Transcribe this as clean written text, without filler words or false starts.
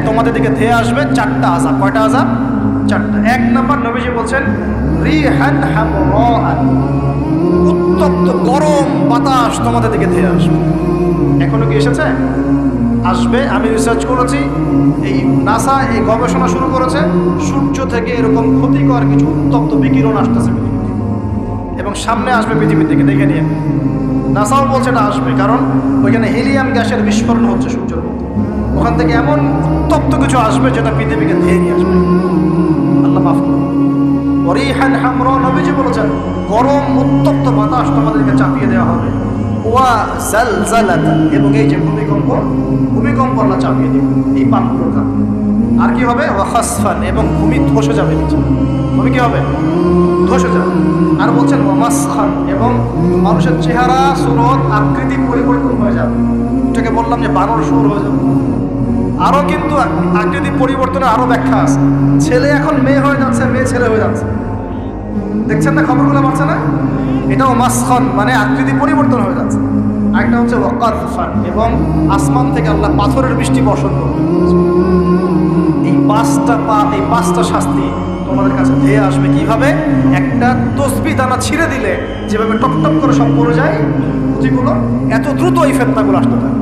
তোমাদের দিকে ধেয়ে আসবে চারটা আযাব। কয়টা আযাব? চারটা। এক নাম্বার নবীজি বলছেন রিহান হামরাআন, উত্তপ্ত গরম বাতাস তোমাদের দিকে ধেয়ে আসবে। এখনো কি এসেছে? আসবে। আমি রিসার্চ করেছি, এই নাসা এই গবেষণা শুরু করেছে, সূর্য থেকে এরকম ক্ষতিকর কিছু উত্তপ্ত বিকিরণ আসতেছে পৃথিবীতে এবং সামনে আসবে পৃথিবীর দিকে, দেখে নিয়ে। নাসাও বলছে এটা আসবে, কারণ ওইখানে হিলিয়াম গ্যাসের বিস্ফোরণ হচ্ছে সূর্যের মধ্যে। ওখান থেকে এমন উত্তপ্ত কিছু আসবে যেটা পৃথিবীকে ধেয়ে নিয়ে আসবে। আল্লাহ মাফ করুন। রিহান হামরা, নবীজি বলেছেন গরম উত্তপ্ত বাতাস তোমাদেরকে চাপিয়ে দেওয়া হবে। ওয়া জালজালাতা, এবং এই যে ভূমিকম্প, ভূমিকম্প আল্লাহ চাপিয়ে দেবে এই পাপগুলোর কারণে। আর কি হবে? ওয়া খাসফান, এবং ভূমি ধসে যাবে নিচে। ভূমি কি হবে? ধসে যাবে। আর বলছেন ওয়া মাসখান, এবং মানুষের চেহারা সুরত আকৃতি পরিবর্তন হয়ে যাবে। এটাকে বললাম যে বানর সুর হয়ে যাবে। আরও কিন্তু আকৃতি পরিবর্তনের আরও ব্যাখ্যা আছে। ছেলে এখন মেয়ে হয়ে যাচ্ছে, মেয়ে ছেলে হয়ে যাচ্ছে। দেখছেন না খবরগুলো বাড়ছে না? এটাও মাসখান, মানে আকৃতি পরিবর্তন হয়ে যাচ্ছে। আরেকটা হচ্ছে ওয়াকারফান, এবং আসমান থেকে আল্লাহ পাথরের বৃষ্টি বর্ষণ করবে। এই পাঁচটা শাস্তি তোমাদের কাছে ধেয়ে আসবে। কিভাবে? একটা তসবিহ দানা ছিঁড়ে দিলে যেভাবে টপ টপ করে সব পড়ে যায়, পুঁথিগুলো, এত দ্রুত এই ফেতনাগুলো আসতে থাকে।